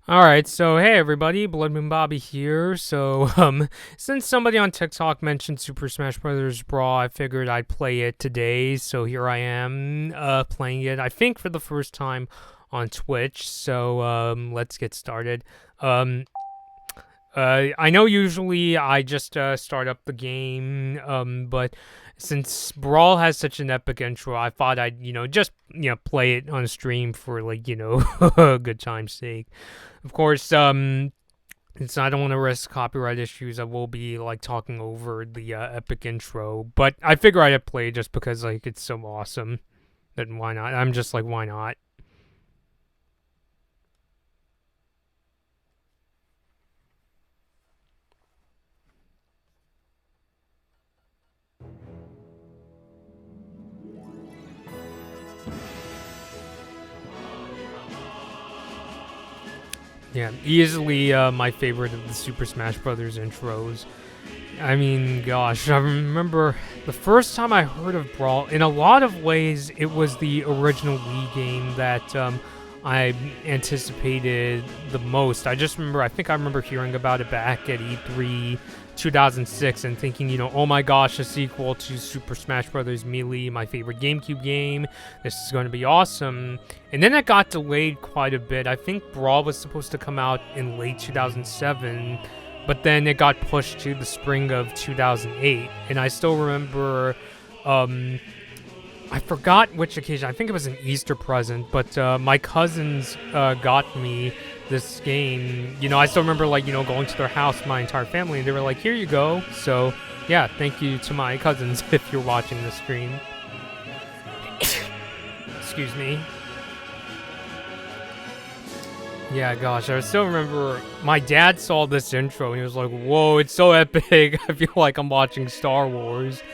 Alright, so hey everybody, Blood Moon Bobby here. Since somebody on TikTok mentioned Super Smash Bros Brawl, I figured I'd play it today. So here I am, playing it, I think for the first time on Twitch. Let's get started. Um, I know usually I just, start up the game, but since Brawl has such an epic intro, I thought I'd, just, play it on stream for, like, a good time's sake. Of course, since I don't want to risk copyright issues, I will be like talking over the epic intro. But I figure I'd play just because like it's so awesome. Then why not? I'm just like, why not? Yeah, easily my favorite of the Super Smash Bros. Intros. I mean, gosh, I remember the first time I heard of Brawl. In a lot of ways, it was the original Wii game that I anticipated the most. I think I remember hearing about it back at E3 2006 and thinking, oh my gosh, a sequel to Super Smash Bros. Melee, my favorite GameCube game. This is going to be awesome. And then it got delayed quite a bit. I think Brawl was supposed to come out in late 2007. But then it got pushed to the spring of 2008, and I still remember, I forgot which occasion, I think it was an Easter present, but my cousins got me this game. I still remember, like, going to their house, my entire family, and they were like, here you go. So, yeah, thank you to my cousins if you're watching the stream. Excuse me. Yeah, gosh, I still remember my dad saw this intro and he was like, whoa, it's so epic. I feel like I'm watching Star Wars.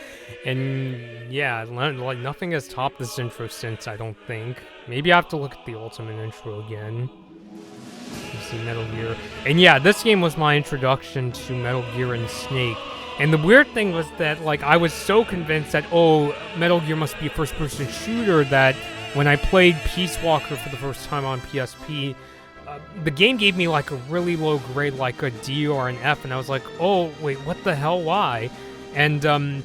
And yeah, like nothing has topped this intro since, I don't think. Maybe I have to look at the Ultimate intro again. You see Metal Gear. And yeah, this game was my introduction to Metal Gear and Snake. And the weird thing was that, like, I was so convinced that, oh, Metal Gear must be a first-person shooter that when I played Peace Walker for the first time on PSP, the game gave me like a really low grade, like a D or an F, and I was like, oh, wait, what the hell, why? And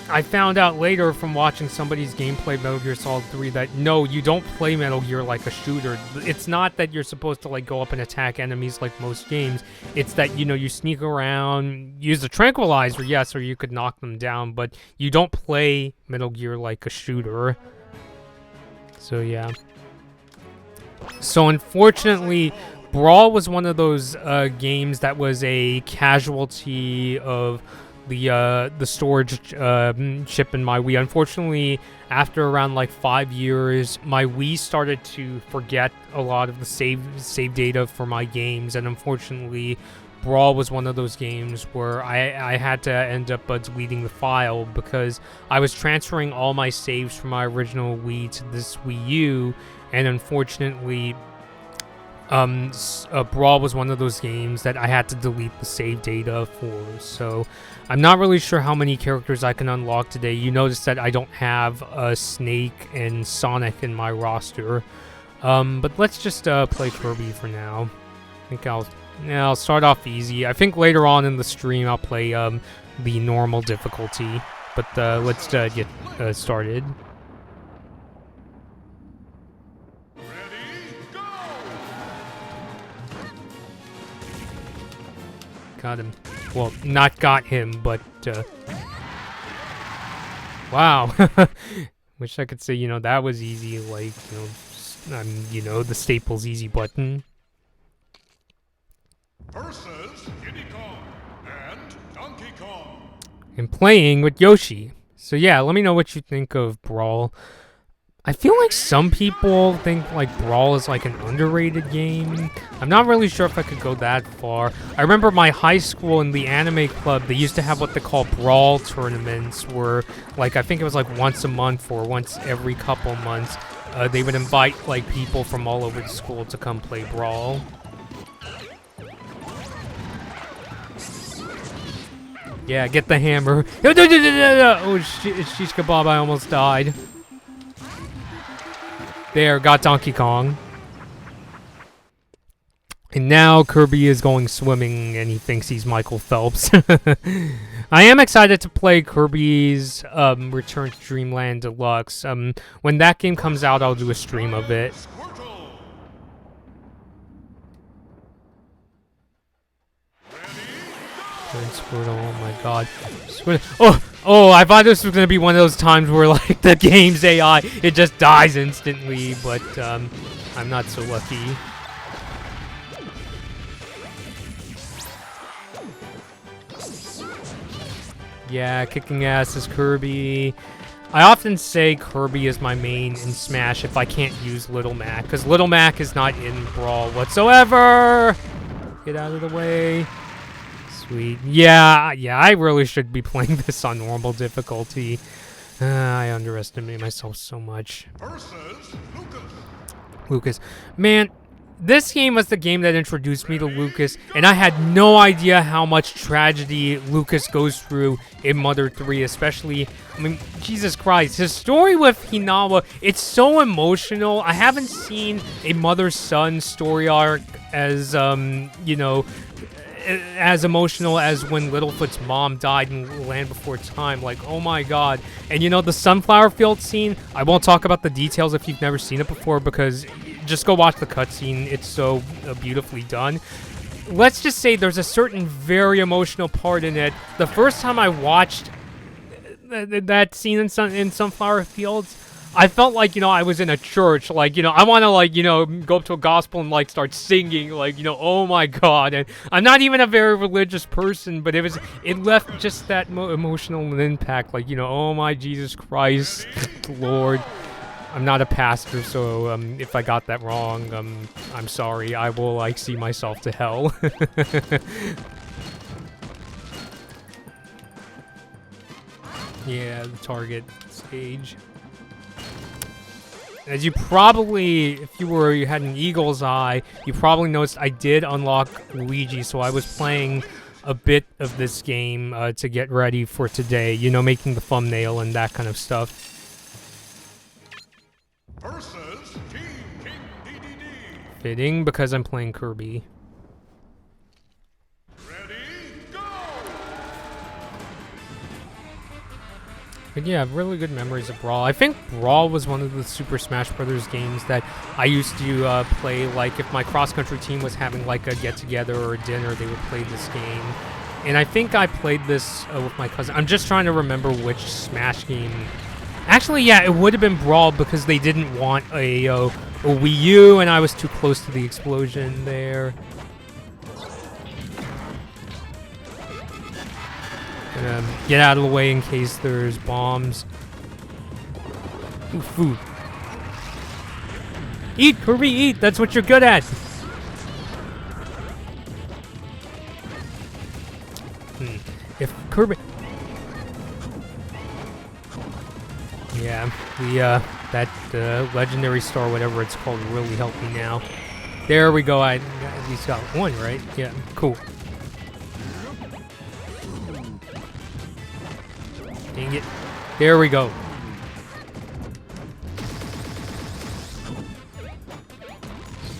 I found out later from watching somebody's gameplay Metal Gear Solid 3 that no, you don't play Metal Gear like a shooter. It's not that you're supposed to like go up and attack enemies like most games. It's that, you sneak around, use the tranquilizer, yes, or you could knock them down, but you don't play Metal Gear like a shooter. So yeah. So unfortunately, Brawl was one of those games that was a casualty of the storage chip in my Wii. Unfortunately, after around like 5 years, my Wii started to forget a lot of the save data for my games, and unfortunately, Brawl was one of those games where I had to end up deleting the file because I was transferring all my saves from my original Wii to this Wii U. And unfortunately, Brawl was one of those games that I had to delete the save data for. So I'm not really sure how many characters I can unlock today. You notice that I don't have Snake and Sonic in my roster. But let's just play Kirby for now. I think I'll start off easy. I think later on in the stream I'll play the normal difficulty. But let's get started. Got him. Well, not got him, but, wow. Wish I could say, that was easy, like, the Staples easy button. Versus Diddy Kong and Donkey Kong. And playing with Yoshi. So yeah, let me know what you think of Brawl. I feel like some people think like Brawl is like an underrated game. I'm not really sure if I could go that far. I remember my high school in the anime club, they used to have what they call Brawl tournaments where like I think it was like once a month or once every couple months, they would invite like people from all over the school to come play Brawl. Yeah, get the hammer. Oh, shish kebab, I almost died. There, got Donkey Kong. And now Kirby is going swimming and he thinks he's Michael Phelps. I am excited to play Kirby's Return to Dreamland Deluxe. When that game comes out, I'll do a stream of it. Squirtle, oh my god. Oh, I thought this was going to be one of those times where, like, the game's AI, it just dies instantly, but I'm not so lucky. Yeah, kicking ass is Kirby. I often say Kirby is my main in Smash if I can't use Little Mac, because Little Mac is not in Brawl whatsoever! Get out of the way. Sweet. Yeah, I really should be playing this on normal difficulty. I underestimate myself so much. Lucas. Man, this game was the game that introduced me to Lucas, and I had no idea how much tragedy Lucas goes through in Mother 3, especially, I mean, Jesus Christ, his story with Hinawa, it's so emotional. I haven't seen a mother-son story arc as, you know, as emotional as when Littlefoot's mom died in Land Before Time. Like, oh my god. And you know, the sunflower field scene, I won't talk about the details if you've never seen it before, because just go watch the cutscene. It's so beautifully done. Let's just say there's a certain very emotional part in it. The first time I watched that scene in Sunflower Fields, I felt like, you know, I was in a church. Like, you know, I want to, like, you know, go up to a gospel and, like, start singing. Like, you know, oh my god. And I'm not even a very religious person, but it left just that emotional impact. Like, you know, oh my Jesus Christ, Lord. I'm not a pastor, so if I got that wrong, I'm sorry. I will, like, see myself to hell. Yeah, the target stage. As you probably, if you had an eagle's eye, you probably noticed I did unlock Luigi, so I was playing a bit of this game to get ready for today, you know, making the thumbnail and that kind of stuff. Versus Team King DDD. Fitting, because I'm playing Kirby. But yeah, really good memories of Brawl. I think Brawl was one of the Super Smash Bros games that I used to play, like, if my cross-country team was having, like, a get-together or a dinner, they would play this game. And I think I played this with my cousin. I'm just trying to remember which Smash game. Actually, yeah, it would have been Brawl because they didn't want a Wii U, and I was too close to the explosion there. Get out of the way in case there's bombs. Ooh, food. Eat, Kirby, eat! That's what you're good at! If Kirby... Yeah, that legendary star, whatever it's called, really helped me now. There we go, I at least got one, right? Yeah, cool. Dang it. There we go.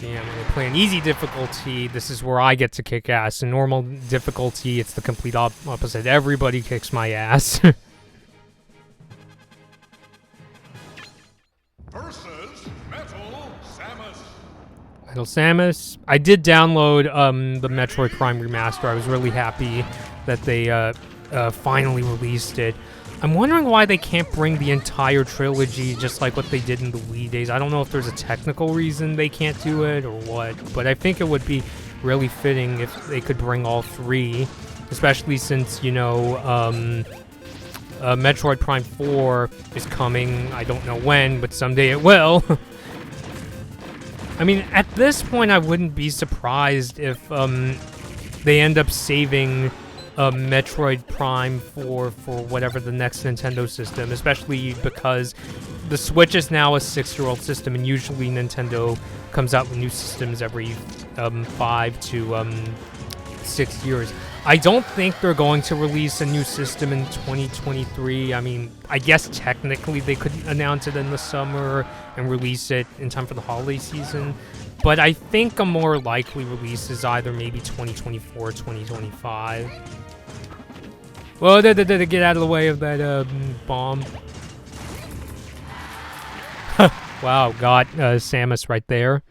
Yeah, when I play an easy difficulty, this is where I get to kick ass. In normal difficulty, it's the complete opposite. Everybody kicks my ass. Versus Metal Samus. Metal Samus. I did download the Metroid Prime Remaster. I was really happy that they finally released it. I'm wondering why they can't bring the entire trilogy just like what they did in the Wii days. I don't know if there's a technical reason they can't do it or what, but I think it would be really fitting if they could bring all three, especially since, you know, Metroid Prime 4 is coming. I don't know when, but someday it will. I mean, at this point, I wouldn't be surprised if they end up saving Metroid Prime for whatever the next Nintendo system, especially because the Switch is now a 6-year-old system, and usually Nintendo comes out with new systems every 5 to 6 years. I don't think they're going to release a new system in 2023. I mean, I guess technically they could announce it in the summer and release it in time for the holiday season. But I think a more likely release is either maybe 2024 or 2025. Well, get out of the way of that bomb. Wow, got Samus right there.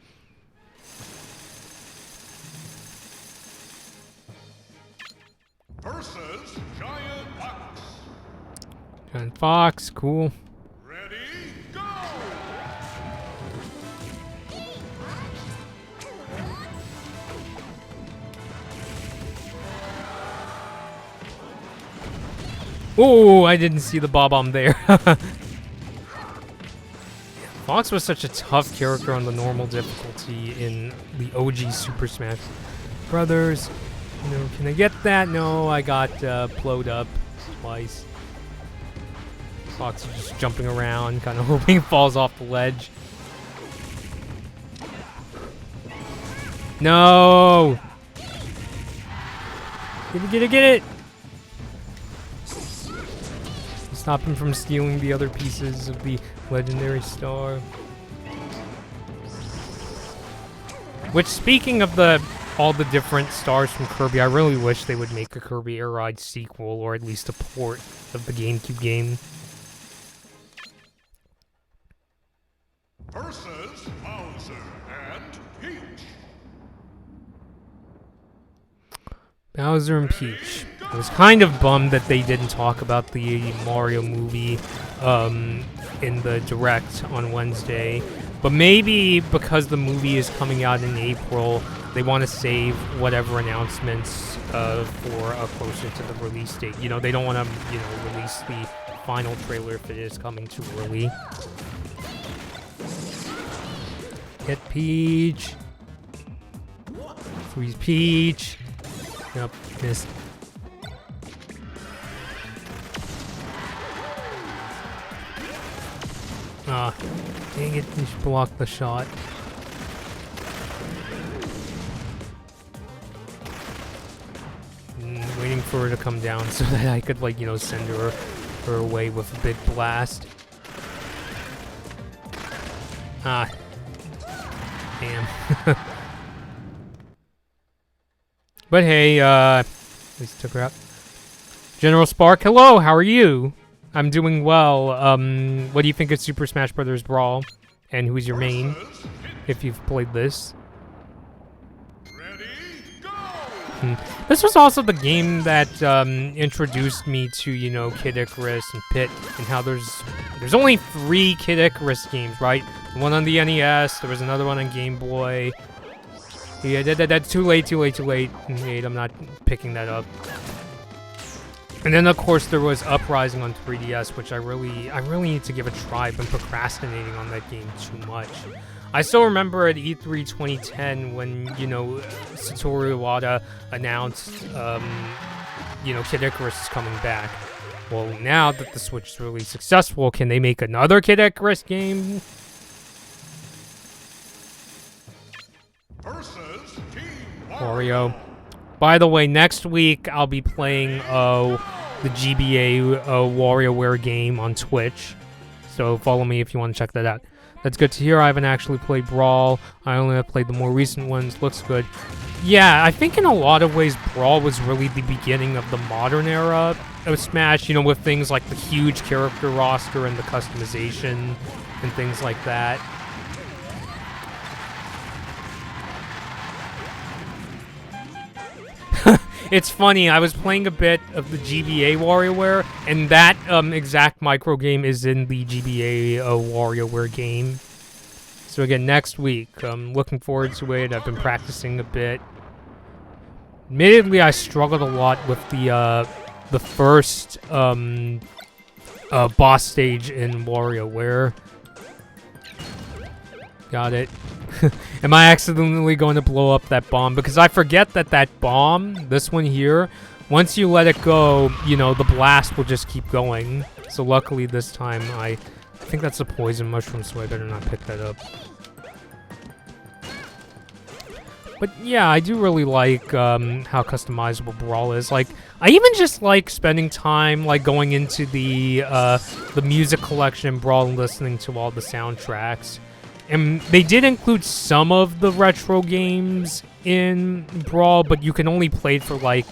Versus Giant Fox. Giant Fox, cool. Ready, go! Oh, I didn't see the bob-omb there. Fox was such a tough character on the normal difficulty in the OG Super Smash Brothers. You know, can I get that? No, I got blowed up twice. Fox is just jumping around, kind of hoping it falls off the ledge. No! Get it! Stop him from stealing the other pieces of the legendary star. Which, speaking of all the different stars from Kirby, I really wish they would make a Kirby Air Ride sequel, or at least a port of the GameCube game. Versus Bowser and Peach. Bowser and Peach. I was kind of bummed that they didn't talk about the Mario movie in the Direct on Wednesday. But maybe because the movie is coming out in April, they want to save whatever announcements for closer to the release date. You know, they don't want to, you know, release the final trailer if it is coming too early. Get Peach. Freeze Peach. Yep, missed. Ah, dang it, you should block the shot. Waiting for her to come down so that I could, like, you know, send her away with a big blast. Ah. Damn. But hey, at least took her out. General Spark, hello, how are you? I'm doing well. What do you think of Super Smash Bros Brawl? And who's your main, if you've played this? Ready, go! This was also the game that introduced me to, you know, Kid Icarus and Pit, and how there's only 3 Kid Icarus games, right? One on the NES, there was another one on Game Boy. Yeah, that's too late. Wait, I'm not picking that up. And then, of course, there was Uprising on 3DS, which I really need to give a try. I've been procrastinating on that game too much. I still remember at E3 2010 when, you know, Satoru Iwata announced, you know, Kid Icarus is coming back. Well, now that the Switch is really successful, can they make another Kid Icarus game? Versus Team Wario. By the way, next week I'll be playing the GBA WarioWare game on Twitch. So follow me if you want to check that out. That's good to hear. I haven't actually played Brawl. I only have played the more recent ones. Looks good. Yeah, I think in a lot of ways Brawl was really the beginning of the modern era of Smash, you know, with things like the huge character roster and the customization and things like that. It's funny, I was playing a bit of the GBA WarioWare, and that exact micro game is in the GBA WarioWare game. So again, next week, I'm looking forward to it. I've been practicing a bit. Admittedly, I struggled a lot with the first boss stage in WarioWare. Got it. Am I accidentally going to blow up that bomb? Because I forget that bomb, this one here, once you let it go, you know, the blast will just keep going. So luckily this time, I think that's a poison mushroom, so I better not pick that up. But yeah, I do really like how customizable Brawl is. Like, I even just like spending time, like, going into the music collection in Brawl and listening to all the soundtracks. And they did include some of the retro games in Brawl, but you can only play it for like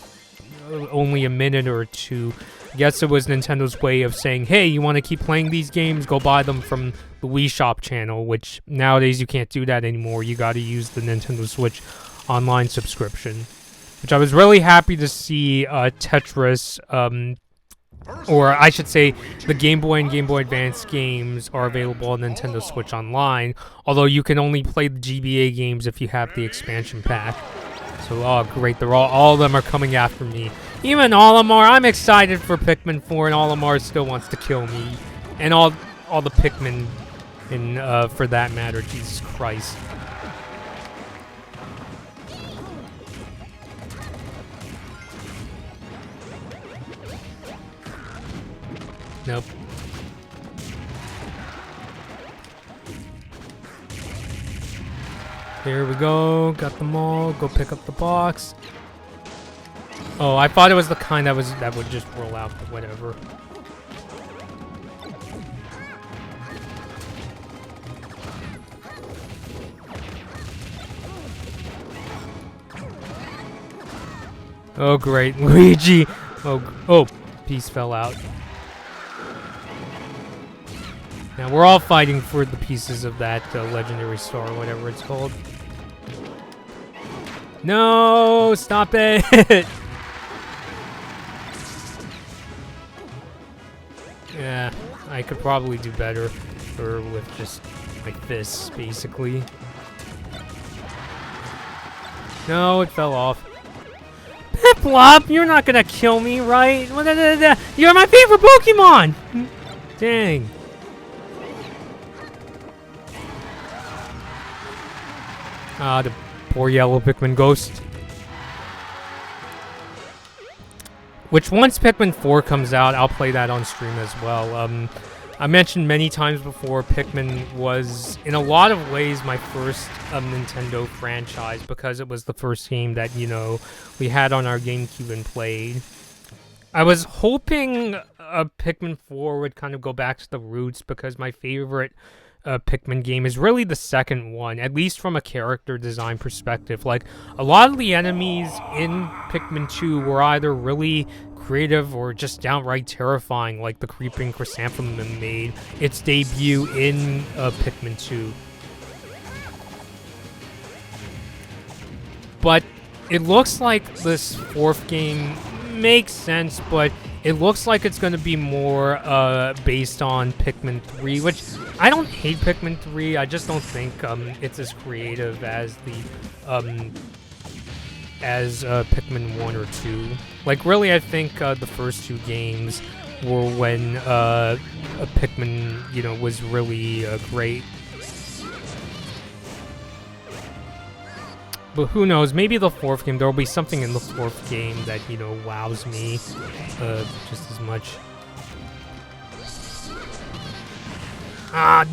only a minute or two. I guess it was Nintendo's way of saying, hey, you want to keep playing these games? Go buy them from the Wii Shop channel, which nowadays you can't do that anymore. You got to use the Nintendo Switch online subscription, which I was really happy to see Tetris, or I should say the Game Boy and Game Boy Advance games are available on Nintendo Switch Online, although you can only play the GBA games if you have the expansion pack. So, oh great, they're all of them are coming after me. Even Olimar, I'm excited for Pikmin 4, and Olimar still wants to kill me. And all the Pikmin, for that matter, Jesus Christ. Nope. There we go. Got them all. Go pick up the box. Oh, I thought it was the kind that would just roll out, but whatever. Oh great, Luigi. Oh, piece fell out. Now we're all fighting for the pieces of that legendary star, whatever it's called. No, stop it! Yeah, I could probably do better, or with just like this, basically. No, it fell off. Piplup, you're not gonna kill me, right? You're my favorite Pokemon! Dang. Ah, the poor yellow Pikmin ghost. Which, once Pikmin 4 comes out, I'll play that on stream as well. I mentioned many times before, Pikmin was, in a lot of ways, my first Nintendo franchise, because it was the first game that, you know, we had on our GameCube and played. I was hoping Pikmin 4 would kind of go back to the roots, because my favorite Pikmin game is really the second one, at least from a character design perspective. Like, a lot of the enemies in Pikmin 2 were either really creative or just downright terrifying, like the creeping chrysanthemum made its debut in Pikmin 2. But it looks like this fourth game makes sense, but it looks like it's going to be more based on Pikmin 3, which I don't hate Pikmin 3. I just don't think it's as creative as the Pikmin 1 or 2. Like, really, I think the first two games were when Pikmin, you know, was really great. But who knows, maybe the fourth game, there will be something in the fourth game that, you know, wows me just as much. Ah,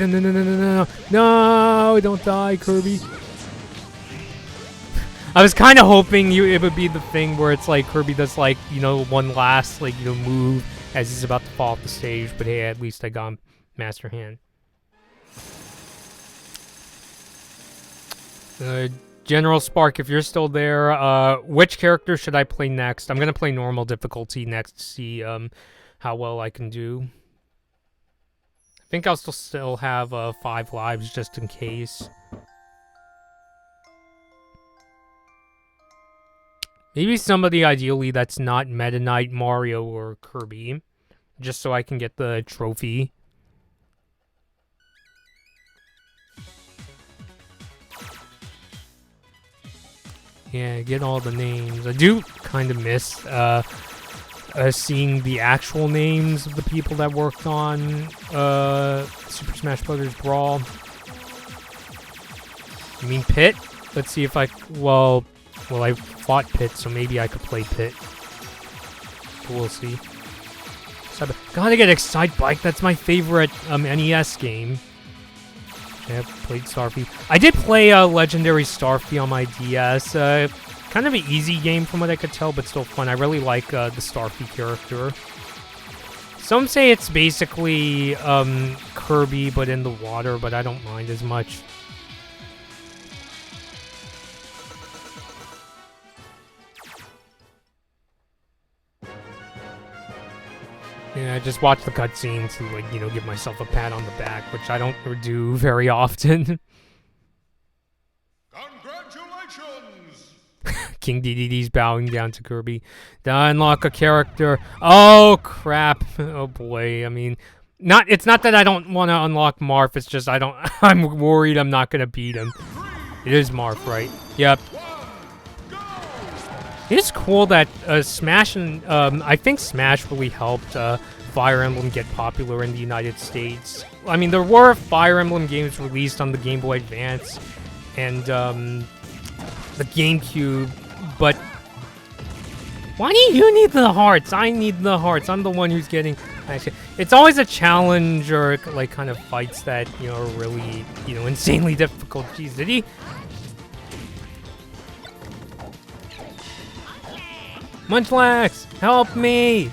no, don't die, Kirby. I was kind of hoping it would be the thing where it's like Kirby does, like, you know, one last, like, you know, move as he's about to fall off the stage, but hey, at least I got Master Hand. General Spark, if you're still there, which character should I play next? I'm going to play normal difficulty next to see how well I can do. I think I'll still have 5 lives just in case. Maybe somebody ideally that's not Meta Knight, Mario, or Kirby, just so I can get the trophy. Yeah, get all the names. I do kind of miss seeing the actual names of the people that worked on Super Smash Bros Brawl. You mean Pit? Let's see if I... Well, I fought Pit, so maybe I could play Pit. But we'll see. Gotta get Excite Bike. That's my favorite NES game. Yeah, played Starfy. I did play Legendary Starfy on my DS. Kind of an easy game from what I could tell, but still fun. I really like the Starfy character. Some say it's basically Kirby, but in the water, but I don't mind as much. Yeah, I just watch the cutscene to, like, you know, give myself a pat on the back, which I don't do very often. Congratulations! King DDD's bowing down to Kirby. To unlock a character. Oh, crap. Oh, boy. I mean, it's not that I don't want to unlock Marth, it's just I'm worried I'm not going to beat him. It is Marth, right? Yep. It is cool that Smash and I think Smash really helped Fire Emblem get popular in the United States. I mean, there were Fire Emblem games released on the Game Boy Advance and the GameCube, but why do you need the hearts? I need the hearts. I'm the one who's getting. It's always a challenge or like kind of fights that, you know, are really, you know, insanely difficult. Jeez, did he? Munchlax, help me!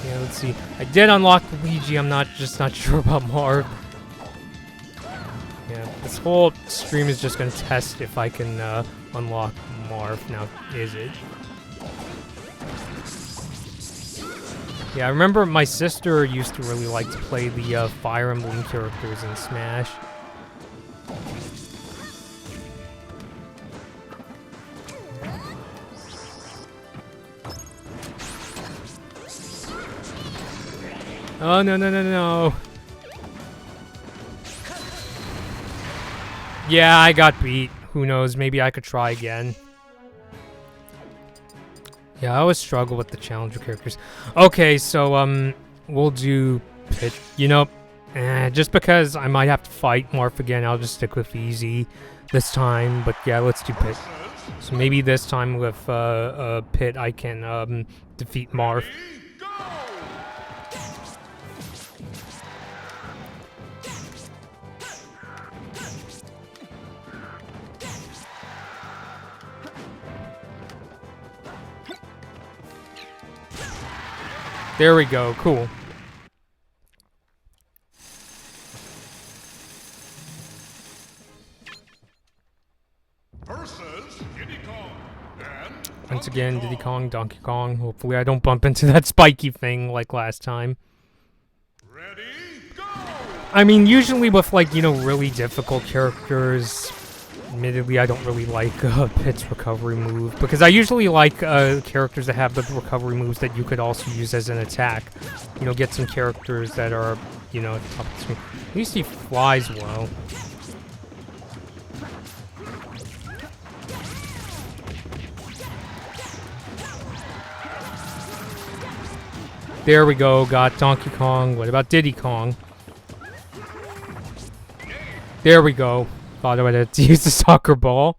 Yeah, let's see. I did unlock Luigi. I'm not sure about Marth. Yeah, this whole stream is just gonna test if I can unlock Marth. Now, is it? Yeah, I remember my sister used to really like to play the Fire Emblem characters in Smash. Oh, no, no, no, no. Yeah, I got beat. Who knows? Maybe I could try again. Yeah, I always struggle with the challenger characters. Okay, so, we'll do Pit. You know, just because I might have to fight Marth again, I'll just stick with easy this time. But yeah, let's do Pit. So maybe this time with, Pit, I can, defeat Marth. There we go, cool. Versus Diddy Kong and Once again, Diddy Kong, Donkey Kong. Hopefully I don't bump into that spiky thing like last time. Ready, go! I mean, usually with, like, you know, really difficult characters, admittedly, I don't really like Pit's recovery move, because I usually like characters that have the recovery moves that you could also use as an attack. You know, get some characters that are, you know, top of the screen. At least he flies well. There we go, got Donkey Kong. What about Diddy Kong? There we go. Thought I would have to use the soccer ball.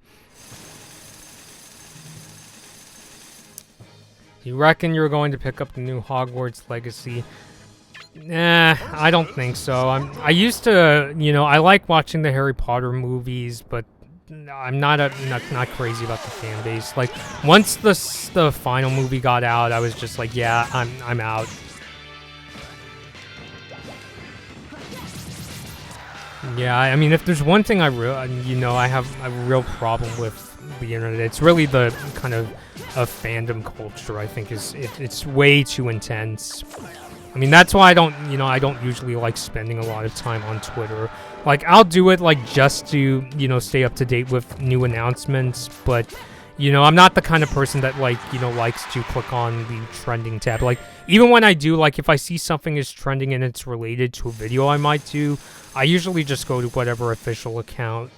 You reckon you're going to pick up the new Hogwarts Legacy? Nah, I don't think so. I used to, you know, I like watching the Harry Potter movies, but I'm not crazy about the fan base. Like, once the final movie got out, I was just like, yeah, I'm out. Yeah, I mean, if there's one thing I have a real problem with the internet, it's really the kind of fandom culture. I think it's way too intense. I mean, that's why I don't usually like spending a lot of time on Twitter. Like, I'll do it like just to, you know, stay up to date with new announcements, but you know, I'm not the kind of person that, like, you know, likes to click on the trending tab. Like, even when I do, like, if I see something is trending and it's related to a video I might do, I usually just go to whatever official account.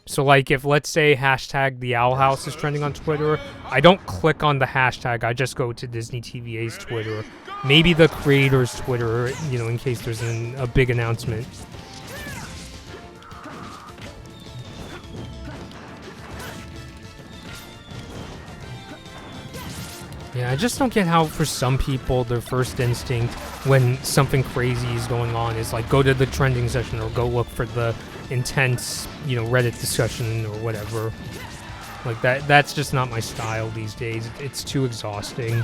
So, like, if, let's say, hashtag the Owl House is trending on Twitter, I don't click on the hashtag, I just go to Disney TVA's Twitter. Maybe the creator's Twitter, you know, in case there's a big announcement. Yeah, I just don't get how, for some people, their first instinct when something crazy is going on is, like, go to the trending session or go look for the intense, you know, Reddit discussion or whatever. Like, that's just not my style these days. It's too exhausting.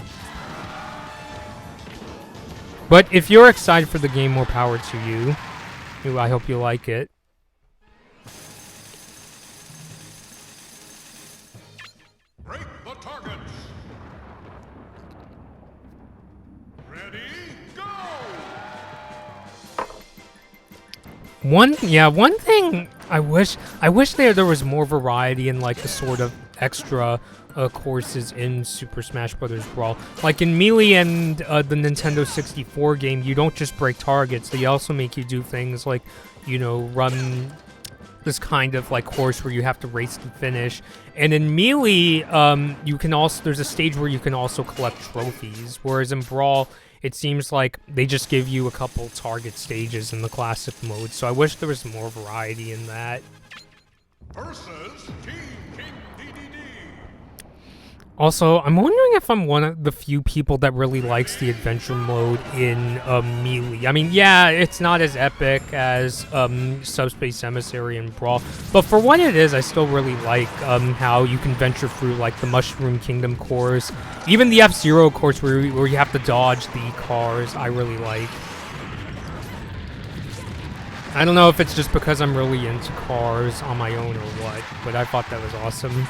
But if you're excited for the game, more power to you. I hope you like it. Break the targets. Ready, go! One thing I wish there was more variety in like the sort of extra courses in Super Smash Bros Brawl. Like in Melee and the Nintendo 64 game, you don't just break targets; they also make you do things like, you know, run this kind of like course where you have to race to finish. And in Melee, you can also there's a stage where you can also collect trophies, whereas in Brawl, it seems like they just give you a couple target stages in the classic mode. So I wish there was more variety in that. Versus Team King DDD. Also, I'm wondering if I'm one of the few people that really likes the adventure mode in Melee. I mean, yeah, it's not as epic as Subspace Emissary and Brawl, but for what it is, I still really like how you can venture through like the Mushroom Kingdom course, even the F-Zero course where you have to dodge the cars. I really like. I don't know if it's just because I'm really into cars on my own or what, but I thought that was awesome.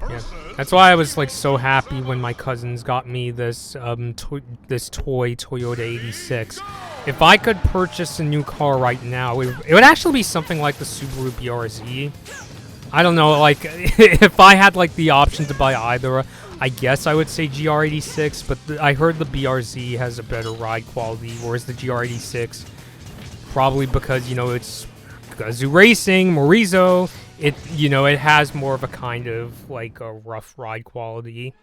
Yeah. That's why I was like so happy when my cousins got me this this toy Toyota 86. If I could purchase a new car right now, it would actually be something like the Subaru BRZ. I don't know, like if I had like the option to buy either, I guess I would say GR86, but I heard the BRZ has a better ride quality, whereas the GR86, probably because, you know, it's Gazoo Racing, Morizo, it has more of a kind of like a rough ride quality.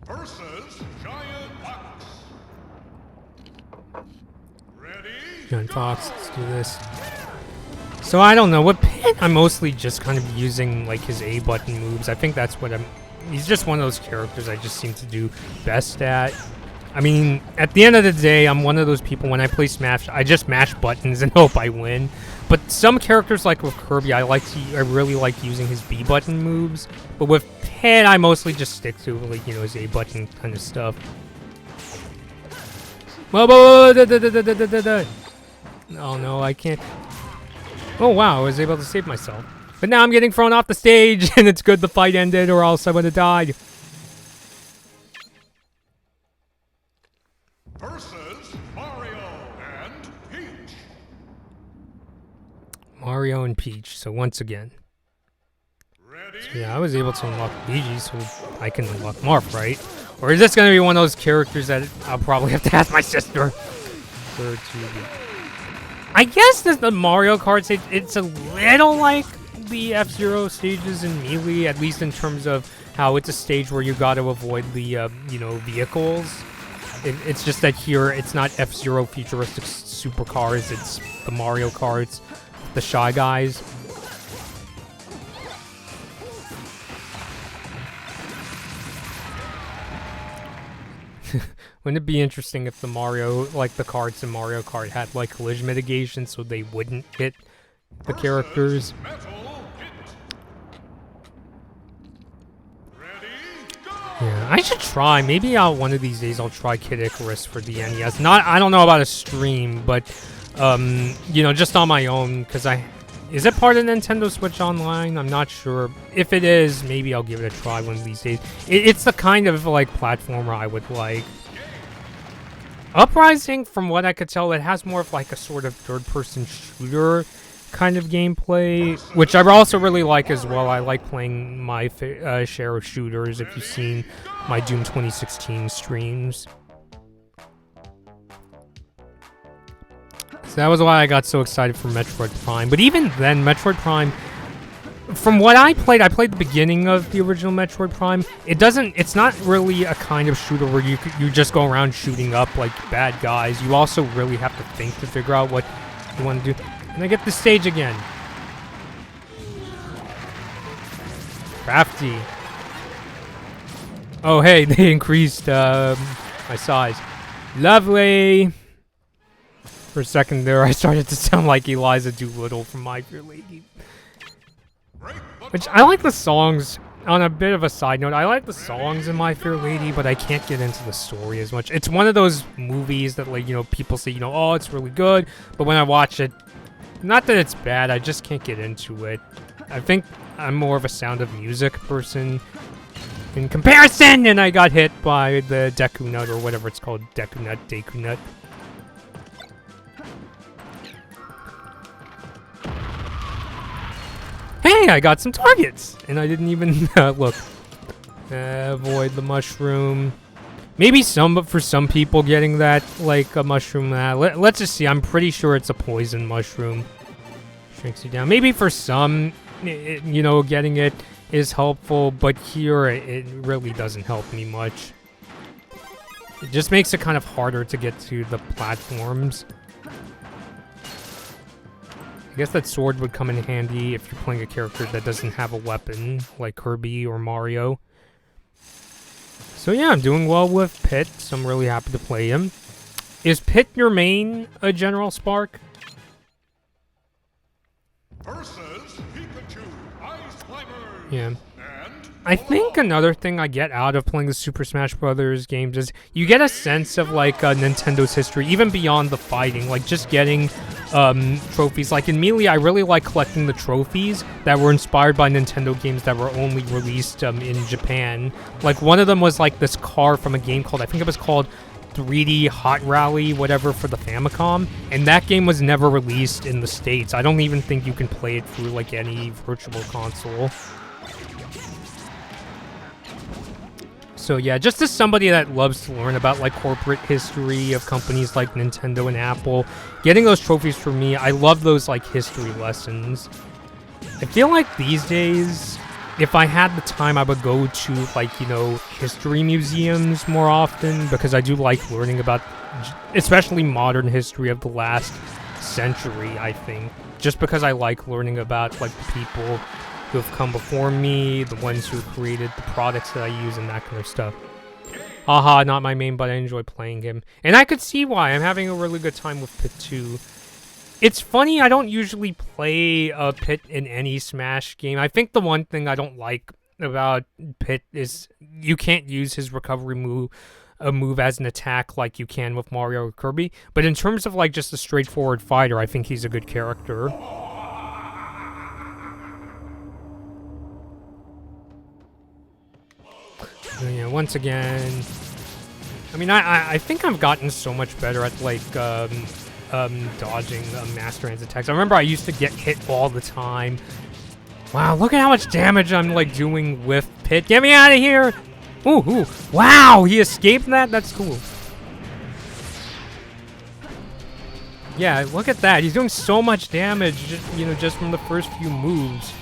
Versus Giant Fox. Ready? Giant Fox, let's do this. So I don't know, what pin I'm mostly just kind of using like his A button moves. I think that's what he's just one of those characters I just seem to do best at. I mean, at the end of the day, I'm one of those people, when I play Smash, I just mash buttons and hope I win. But some characters, like with Kirby, I really like using his B button moves. But with Pin, I mostly just stick to, like, you know, his A button kind of stuff. Oh no, I can't. Oh wow, I was able to save myself. But now I'm getting thrown off the stage, and it's good the fight ended, or else I would have died. Versus Mario and Peach. Mario and Peach, so once again. Ready? So yeah, I was able to unlock Luigi, so I can unlock Marth, right? Or is this going to be one of those characters that I'll probably have to ask my sister? I guess the Mario Kart stage, it's a little like the F-Zero stages in Melee, at least in terms of how it's a stage where you got to avoid the, you know, vehicles. It's just that here, it's not F-Zero futuristic supercars, it's the Mario Karts, the Shy Guys. Wouldn't it be interesting if the Mario, like the carts in Mario Kart had like collision mitigation so they wouldn't hit the characters? Yeah, I should try. Maybe one of these days I'll try Kid Icarus for the NES. I don't know about a stream, but you know, just on my own, because is it part of Nintendo Switch Online? I'm not sure. If it is, maybe I'll give it a try one of these days. It's the kind of like platformer I would like. Uprising, from what I could tell, it has more of like a sort of third-person shooter kind of gameplay, which I also really like as well. I like playing my share of shooters, if you've seen my Doom 2016 streams. So that was why I got so excited for Metroid Prime. But even then, Metroid Prime, from what I played the beginning of the original Metroid Prime. It's not really a kind of shooter where you just go around shooting up like bad guys. You also really have to think to figure out what you want to do. And I get the stage again. Crafty. Oh, hey, they increased my size. Lovely. For a second there, I started to sound like Eliza Doolittle from My Fair Lady. Which, I like the songs. On a bit of a side note, I like the songs in My Fair Lady, but I can't get into the story as much. It's one of those movies that, like, you know, people say, you know, oh, it's really good, but when I watch it, not that it's bad, I just can't get into it. I think I'm more of a Sound of Music person in comparison, and I got hit by the Deku Nut, or whatever it's called, Deku Nut. Hey, I got some targets! And I didn't even look. Avoid the mushroom. Maybe some, but for some people getting that, like, a mushroom, let's just see. I'm pretty sure it's a poison mushroom. Shrinks you down. Maybe for some, you know, getting it is helpful, but here it really doesn't help me much. It just makes it kind of harder to get to the platforms. I guess that sword would come in handy if you're playing a character that doesn't have a weapon, like Kirby or Mario. So yeah, I'm doing well with Pit, so I'm really happy to play him. Is Pit your main, General Spark? Versus Pikachu, Ice Climbers. Yeah. And I think another thing I get out of playing the Super Smash Bros. Games is you get a sense of, like, Nintendo's history, even beyond the fighting, like just getting trophies. Like in Melee, I really like collecting the trophies that were inspired by Nintendo games that were only released in Japan. Like one of them was like this car from a game called, I think it was called 3D Hot Rally, whatever, for the Famicom, and that game was never released in the States. I don't even think you can play it through like any virtual console. So yeah, just as somebody that loves to learn about like corporate history of companies like Nintendo and Apple, getting those trophies for me, I love those like history lessons. I feel like these days, if I had the time, I would go to like, you know, history museums more often, because I do like learning about, especially modern history of the last century, I think. Just because I like learning about like the people who have come before me, the ones who created the products that I use, and that kind of stuff. Haha, not my main, but I enjoy playing him. And I could see why. I'm having a really good time with Pit 2. It's funny, I don't usually play Pit in any Smash game. I think the one thing I don't like about Pit is you can't use his recovery move as an attack like you can with Mario or Kirby. But in terms of like just a straightforward fighter, I think he's a good character. So yeah, once again, I mean, I think I've gotten so much better at like dodging Master Hand's attacks. I remember I used to get hit all the time. Wow, look at how much damage I'm like doing with Pit. Get me out of here! Ooh, wow, he escaped that? That's cool. Yeah, look at that. He's doing so much damage, just from the first few moves.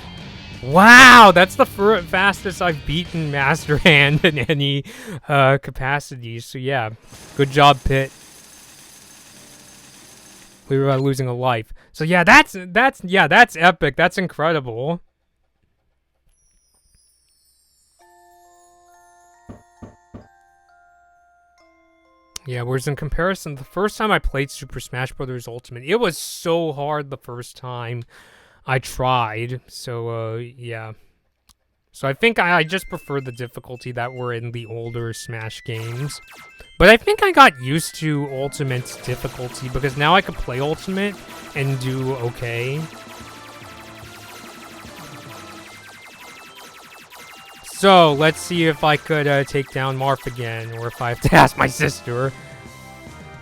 Wow, that's the fastest I've beaten Master Hand in any capacity. So yeah, good job, Pit. We were losing a life. So yeah, that's epic. That's incredible. Yeah, whereas in comparison, the first time I played Super Smash Bros. Ultimate, it was so hard the first time I tried. So, yeah. So I think I just prefer the difficulty that were in the older Smash games. But I think I got used to Ultimate's difficulty, because now I can play Ultimate and do okay. So, let's see if I could take down Marth again, or if I have to ask my sister.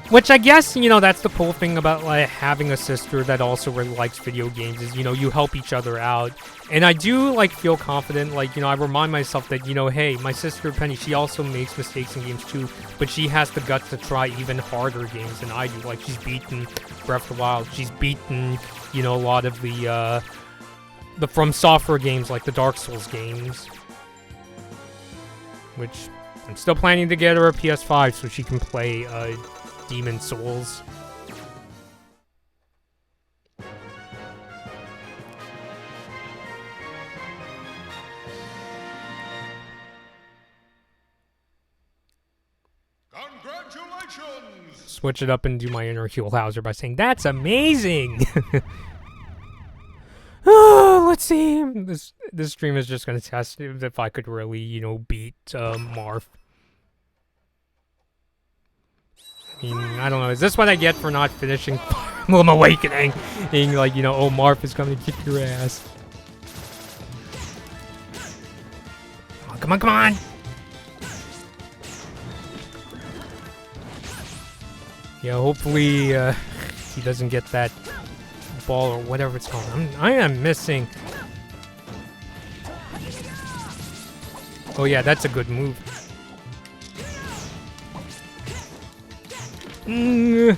Which I guess, that's the cool thing about like having a sister that also really likes video games is, you help each other out. And I do, like, feel confident, like, I remind myself that, hey, my sister Penny, she also makes mistakes in games too, but she has the guts to try even harder games than I do. Like, she's beaten Breath of the Wild, she's beaten, a lot of the From Software games, like the Dark Souls games. Which, I'm still planning to get her a PS5 so she can play, Demon Souls. Congratulations! Switch it up and do my inner Heel Hauser by saying, "That's amazing!" Let's see. This stream is just gonna test if I could really, you know, beat Marth. I mean, I don't know. Is this what I get for not finishing Fire Emblem Awakening? Being like, you know, oh, Marth is gonna kick your ass. Oh, come on, come on! Yeah, hopefully he doesn't get that ball or whatever it's called. I am missing. Oh yeah, that's a good move. I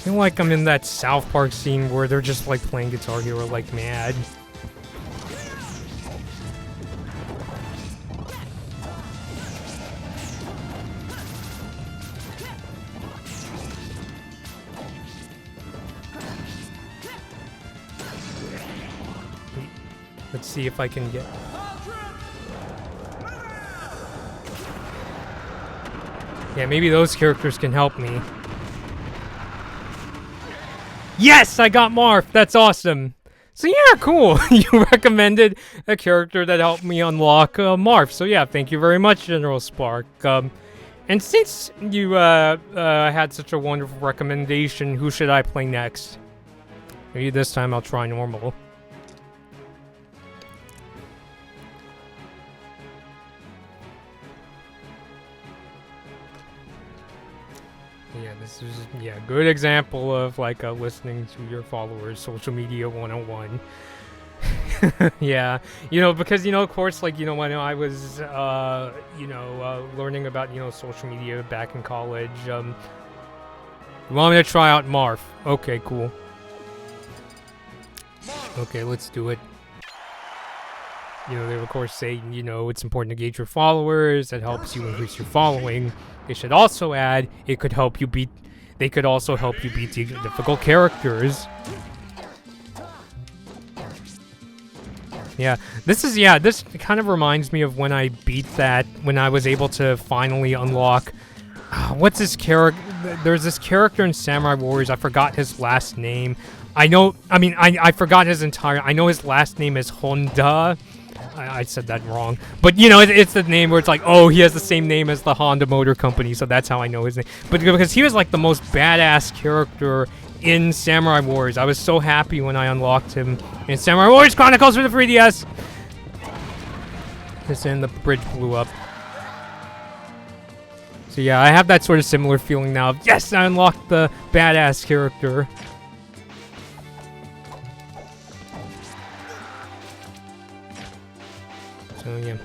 feel like I'm in that South Park scene where they're just like playing Guitar Hero like mad. Let's see if I can get... Yeah, maybe those characters can help me. Yes! I got Marth! That's awesome! So yeah, cool! You recommended a character that helped me unlock Marth. So yeah, thank you very much, General Spark. And since you had such a wonderful recommendation, who should I play next? Maybe this time I'll try normal. Yeah, this is a good example of like listening to your followers, social media 101. Yeah, you know, because, you know, of course, like, you know, when I was, learning about, you know, social media back in college, you want me to try out Marth? Okay, cool. Okay, let's do it. You know, they of course say, you know, it's important to engage your followers. That helps you increase your following. They should also add, it could help you beat. They could also help you beat the difficult characters. Yeah, this kind of reminds me of when I beat that, when I was able to finally unlock. What's this character? There's this character in Samurai Warriors. I forgot his last name. I forgot his entire. I know his last name is Honda. I said that wrong. But, you know, it's the name where it's like, oh, he has the same name as the Honda Motor Company, so that's how I know his name. But because he was, like, the most badass character in Samurai Warriors. I was so happy when I unlocked him in Samurai Warriors Chronicles for the 3DS! And the bridge blew up. So, yeah, I have that sort of similar feeling now of, yes, I unlocked the badass character. So yeah,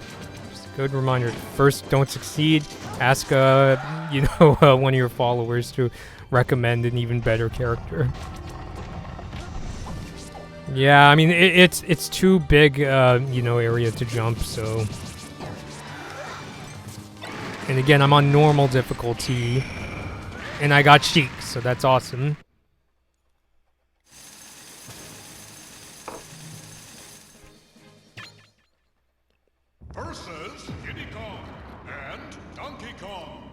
just a good reminder. First, don't succeed. Ask, one of your followers to recommend an even better character. Yeah, I mean, it's too big, area to jump, so... And again, I'm on normal difficulty. And I got Sheik, so that's awesome. Versus Diddy Kong and Donkey Kong.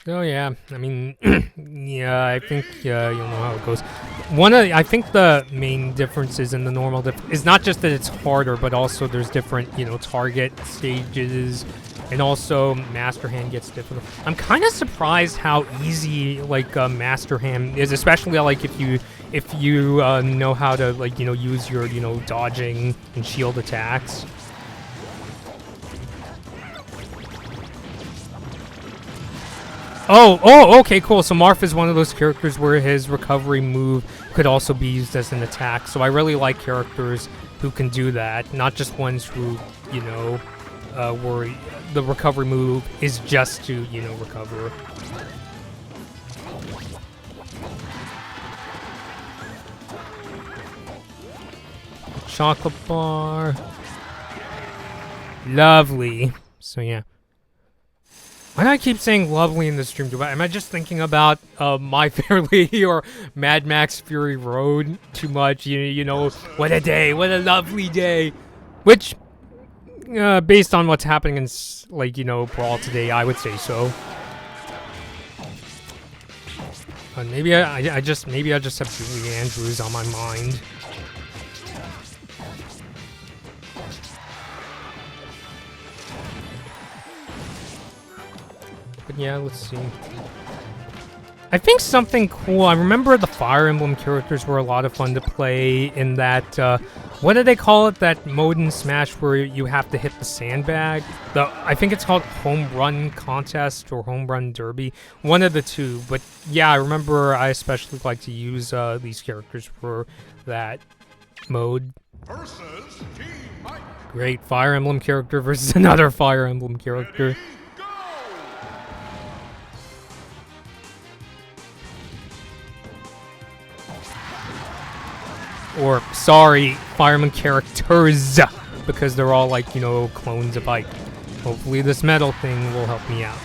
Oh yeah, I mean, yeah, I think you'll know how it goes. I think the main differences in the normal is not just that it's harder, but also there's different, target stages, and also Master Hand gets difficult. I'm kind of surprised how easy, Master Hand is, especially, if you know how to, use your, dodging and shield attacks. Oh, okay, cool. So Marth is one of those characters where his recovery move could also be used as an attack. So I really like characters who can do that, not just ones who, where the recovery move is just to, recover. Chocolate bar. Lovely. So yeah. Why do I keep saying lovely in the stream? Am I just thinking about My Fair Lady or Mad Max Fury Road too much? You know, what a day, what a lovely day. Which, Based on what's happening in, like, you know, Brawl today, I would say so. Maybe I just have Julie Andrews on my mind. But yeah, let's see. I think something cool. I remember the Fire Emblem characters were a lot of fun to play in that, what do they call it? That mode in Smash where you have to hit the sandbag? I think it's called Home Run Contest or Home Run Derby. One of the two. But yeah, I remember I especially like to use these characters for that mode. Versus Team Mike. Great Fire Emblem character versus another Fire Emblem character. Ready, go! Or, sorry, Fire Emblem characters, because they're all, like, you know, clones of Ike. Hopefully this metal thing will help me out.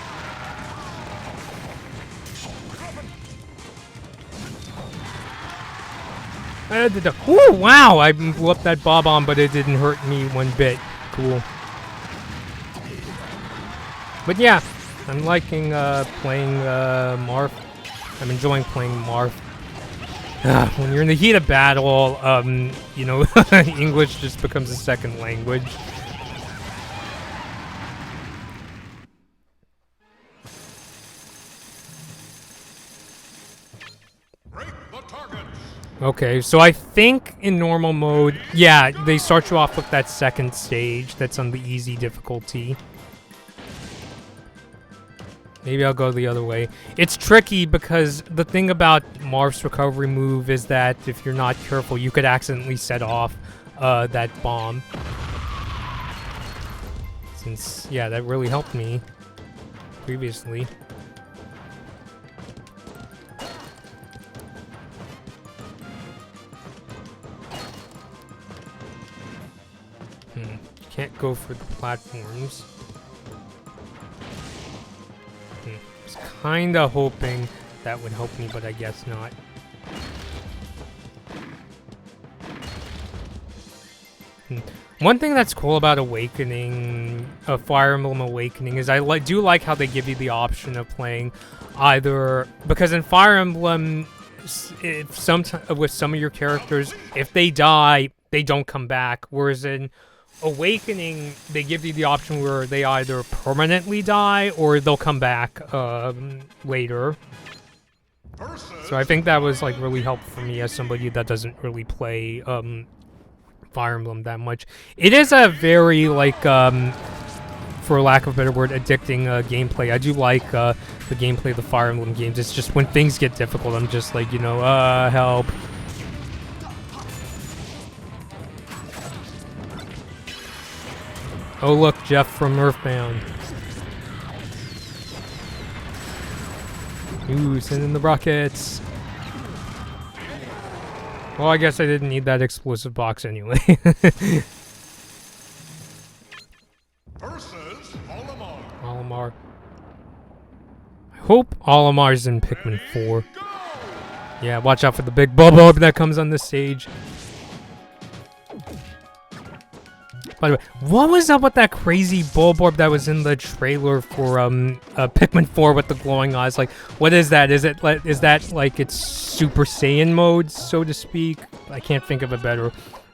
Ooh, wow! I blew up that Bob-omb, but it didn't hurt me one bit. Cool. But yeah, I'm liking playing Marth. I'm enjoying playing Marth. When you're in the heat of battle, you know, English just becomes a second language. Break the targets. Okay, so I think in normal mode, yeah, they start you off with that second stage that's on the easy difficulty. Maybe I'll go the other way. It's tricky because the thing about Marth's recovery move is that if you're not careful, you could accidentally set off that bomb. Since, yeah, that really helped me previously. Can't go for the platforms. Was kinda hoping that would help me, but I guess not. One thing that's cool about Awakening, Fire Emblem Awakening, is I do like how they give you the option of playing either, because in Fire Emblem, with some of your characters, if they die, they don't come back, whereas in Awakening, they give you the option where they either permanently die or they'll come back later. So I think that was like really helpful for me as somebody that doesn't really play Fire Emblem that much. It is a very, like, for lack of a better word, addicting gameplay. I do like the gameplay of the Fire Emblem games. It's just when things get difficult, I'm just like, you know, help. Oh look, Jeff from Earthbound. Ooh, send in the rockets. Well, I guess I didn't need that explosive box anyway. Versus Olimar. Olimar. I hope Olimar's in Pikmin 4. Yeah, watch out for the big bubble that comes on the stage. By the way, what was up with that crazy Bulborb that was in the trailer for Pikmin 4 with the glowing eyes? Like, what is that? Is that like its Super Saiyan mode, so to speak? I can't think of a better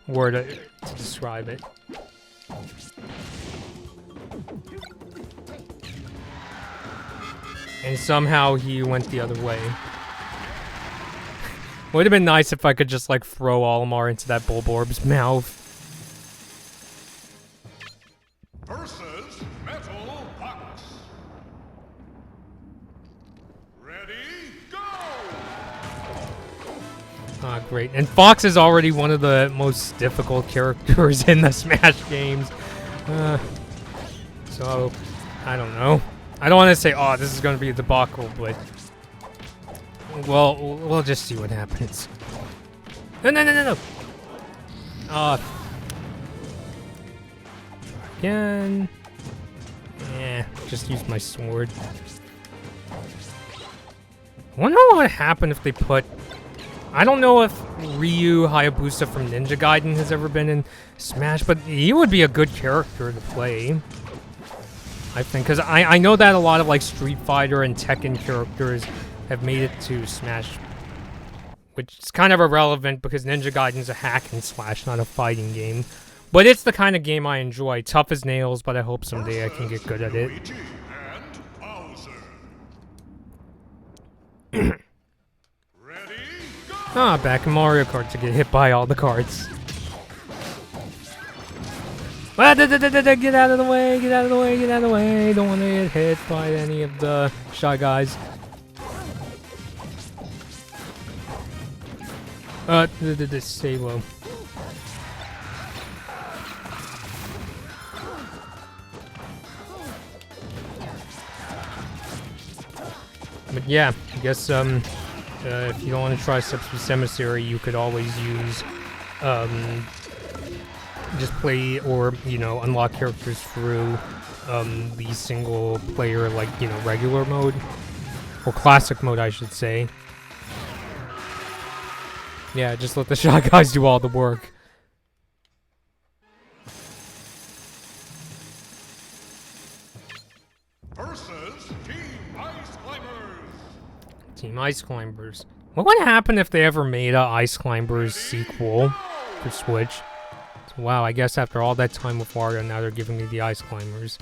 word to describe it. And somehow he went the other way. Would have been nice if I could just like throw Olimar into that Bulborb's mouth. Versus Metal Fox. Ready, go! Ah, great. And Fox is already one of the most difficult characters in the Smash games. So, I don't know. I don't want to say, oh, this is going to be a debacle, but... Well, we'll just see what happens. No! Again. Just use my sword. I wonder what would happen if they put I don't know if Ryu Hayabusa from Ninja Gaiden has ever been in Smash, but he would be a good character to play. I think, because I know that a lot of like Street Fighter and Tekken characters have made it to Smash, which is kind of irrelevant because Ninja Gaiden's a hack and slash, not a fighting game. But it's the kind of game I enjoy. Tough as nails, but I hope someday I can get good at it. Luigi and Bowser. Ready, go! Ah, back in Mario Kart to get hit by all the carts. Ah, get out of the way, get out of the way, get out of the way. Don't want to get hit by any of the Shy Guys. Stay low. But yeah, I guess if you don't want to try Subspace Emissary, you could always use just play or unlock characters through the single player, like regular mode or classic mode, I should say. Yeah, just let the Shy Guys do all the work. Versus Team Ice Climbers. Team Ice Climbers. What would happen if they ever made a Ice Climbers sequel for Switch? So, wow, I guess after all that time with Wario, now they're giving me the Ice Climbers.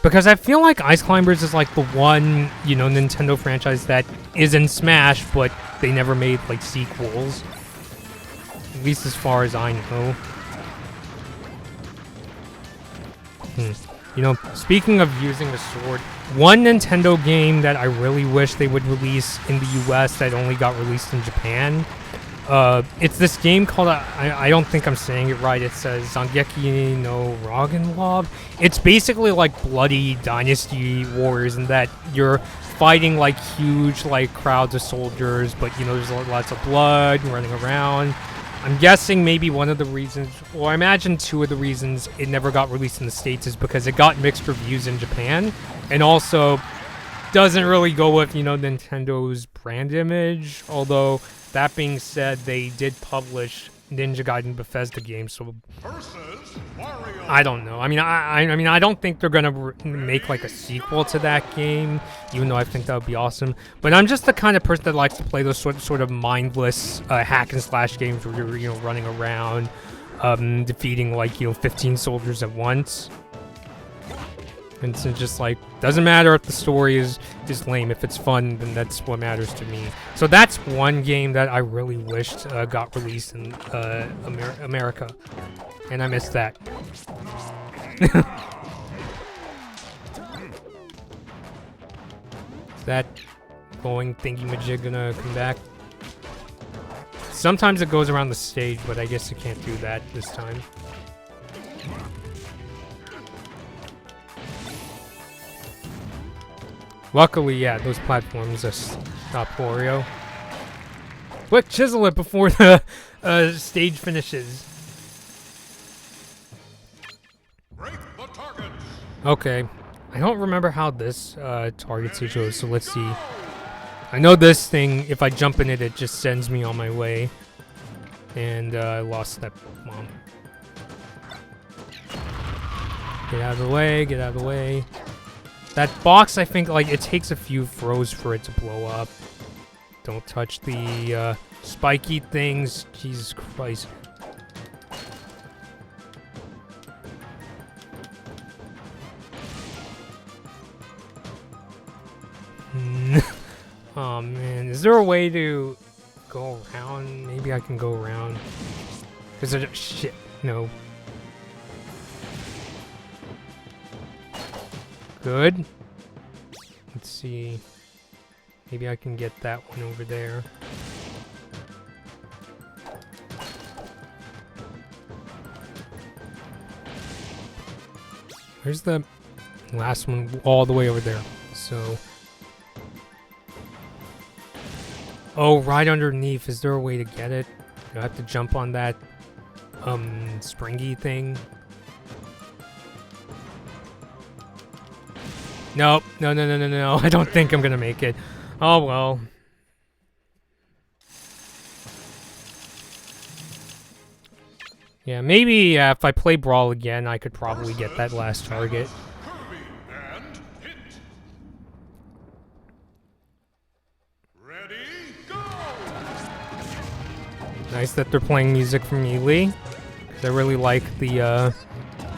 Because I feel like Ice Climbers is like the one, Nintendo franchise that is in Smash, but they never made like sequels. At least as far as I know. Speaking of using a sword, one Nintendo game that I really wish they would release in the US that only got released in Japan. It's this game called, I don't think I'm saying it right, it says Zangeki no Ragen Log. It's basically like Bloody Dynasty Warriors in that you're fighting like huge like crowds of soldiers, but there's lots of blood running around. I'm guessing maybe one of the reasons, or I imagine two of the reasons it never got released in the States is because it got mixed reviews in Japan, and also doesn't really go with, Nintendo's brand image. Although, that being said, they did publish Ninja Gaiden Bethesda games, so I don't know. I mean, I don't think they're gonna make like a sequel to that game, even though I think that would be awesome. But I'm just the kind of person that likes to play those sort of mindless hack and slash games where you're running around, defeating like 15 soldiers at once. And it's just like, doesn't matter if the story is lame. If it's fun, then that's what matters to me. So that's one game that I really wished got released in America. And I missed that. Is that going thingy-majig gonna come back? Sometimes it goes around the stage, but I guess it can't do that this time. Luckily, yeah, those platforms stop Wario. Quick, chisel it before the stage finishes. Break the targets. Okay, I don't remember how this targets each other, so let's see. I know this thing, if I jump in it, it just sends me on my way. And I lost that bomb. Get out of the way, get out of the way. That box, I think, like, it takes a few throws for it to blow up. Don't touch the spiky things. Jesus Christ. Oh man, is there a way to go around? Maybe I can go around. Is it shit? No. Good. Let's see. Maybe I can get that one over there. Where's the last one? All the way over there. So. Oh, right underneath. Is there a way to get it? Do I have to jump on that springy thing? Nope. No. I don't think I'm gonna make it. Oh well. Yeah, maybe if I play Brawl again, I could probably get that last target. Kirby and hit. Ready, go! Nice that they're playing music from Melee, because I really like the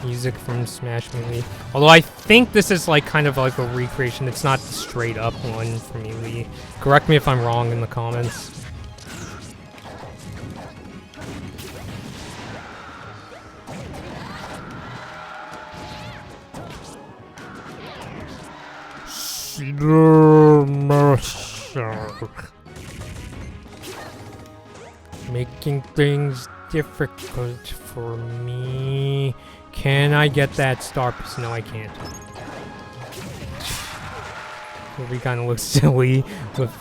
music from Smash Melee. Although I think this is like kind of like a recreation. It's not the straight up one from Melee. Correct me if I'm wrong in the comments. Making things difficult for me. Can I get that star piece? No, I can't. We kind of look silly with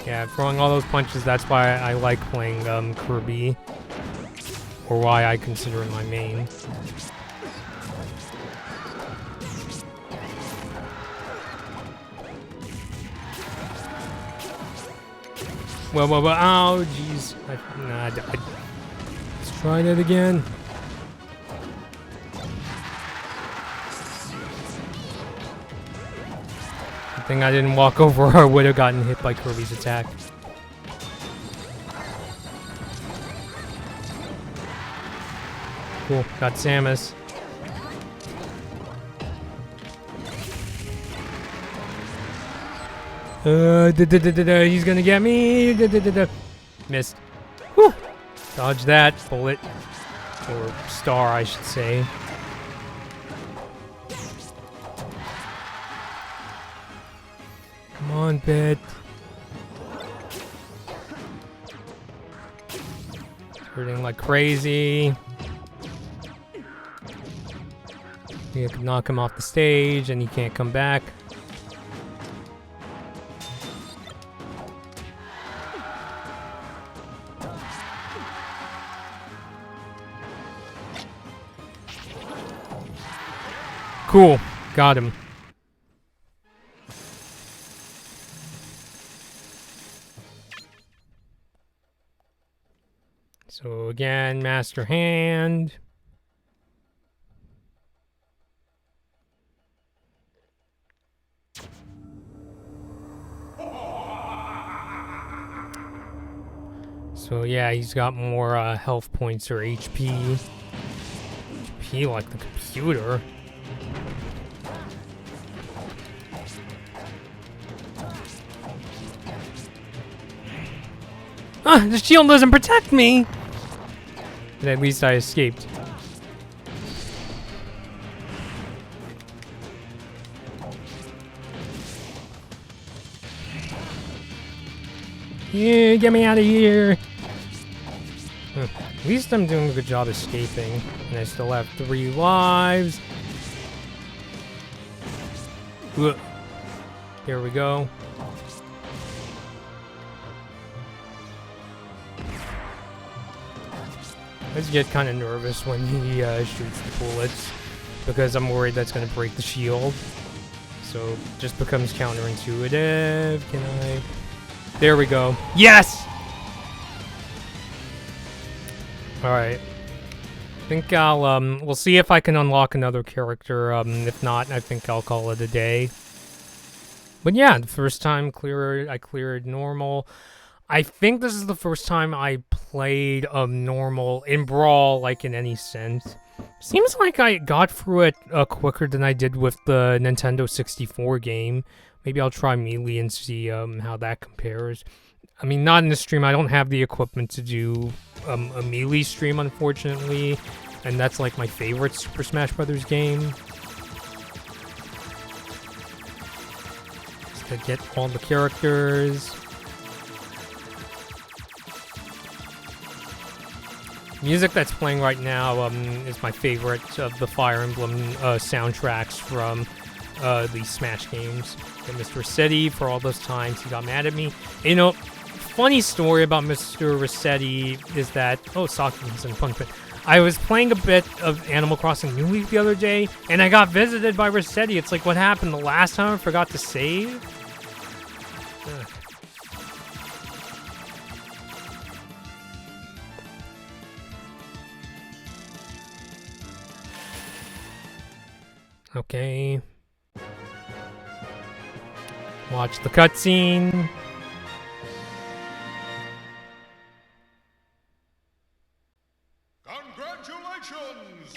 yeah, throwing all those punches. That's why I like playing Kirby, or why I consider it my main. Well, oh, jeez. Nah, I died. Let's try that again. Good thing I didn't walk over or I would have gotten hit by Kirby's attack. Cool, got Samus. He's gonna get me. Missed. Whew. Dodge that bullet. Or star, I should say. Come on, Pit. Hurting like crazy. You could knock him off the stage and he can't come back. Cool, got him. So again, Master Hand. So yeah, he's got more health points or HP. HP like the computer. Ah, the shield doesn't protect me! But at least I escaped. Yeah, get me out of here! At least I'm doing a good job escaping. And I still have 3 lives. Ugh. Here we go. I just get kind of nervous when he shoots the bullets because I'm worried that's going to break the shield. So it just becomes counterintuitive. Can I? There we go. Yes! Alright. I think I'll, we'll see if I can unlock another character. If not, I think I'll call it a day. But yeah, the first time I cleared normal. I think this is the first time I played normal in Brawl, like in any sense. Seems like I got through it quicker than I did with the Nintendo 64 game. Maybe I'll try Melee and see how that compares. I mean, not in the stream. I don't have the equipment to do a Melee stream, unfortunately. And that's like my favorite Super Smash Bros game. Just to get all the characters. Music that's playing right now is my favorite of the Fire Emblem soundtracks from the Smash games. And Mr. Rossetti, for all those times he got mad at me. You know, funny story about Mr. Rossetti is that... Oh, Saki's in Punch Pit. I was playing a bit of Animal Crossing New Leaf the other day, and I got visited by Rossetti. It's like, what happened the last time? I forgot to save? Ugh. Okay. Watch the cutscene. Congratulations!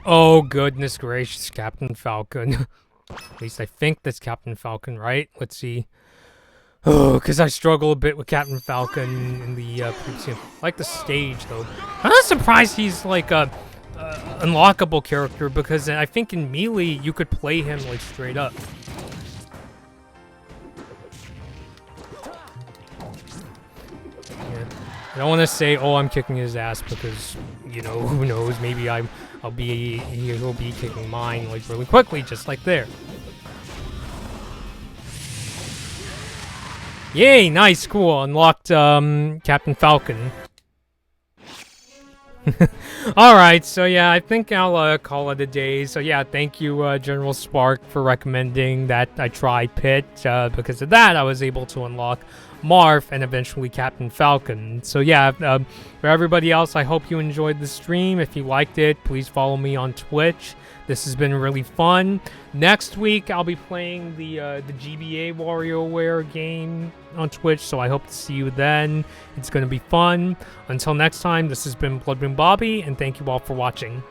Oh, goodness gracious, Captain Falcon. At least I think that's Captain Falcon, right? Let's see. Oh, because I struggle a bit with Captain Falcon in the previous game. I like the stage, though. I'm not surprised he's like a unlockable character, because I think in Melee you could play him like straight up. Yeah. I don't want to say, oh, I'm kicking his ass, because, you know, who knows, maybe he'll be kicking mine like really quickly, just like there. Yay, nice, cool, unlocked Captain Falcon. Alright, so yeah, I think I'll call it a day. So yeah, thank you, General Spark, for recommending that I try Pit. Because of that, I was able to unlock Marth and eventually Captain Falcon. So yeah, for everybody else, I hope you enjoyed the stream. If you liked it, please follow me on Twitch. This has been really fun. Next week, I'll be playing the GBA WarioWare game on Twitch, so I hope to see you then. It's going to be fun. Until next time, this has been Bloodmoon Bobby, and thank you all for watching.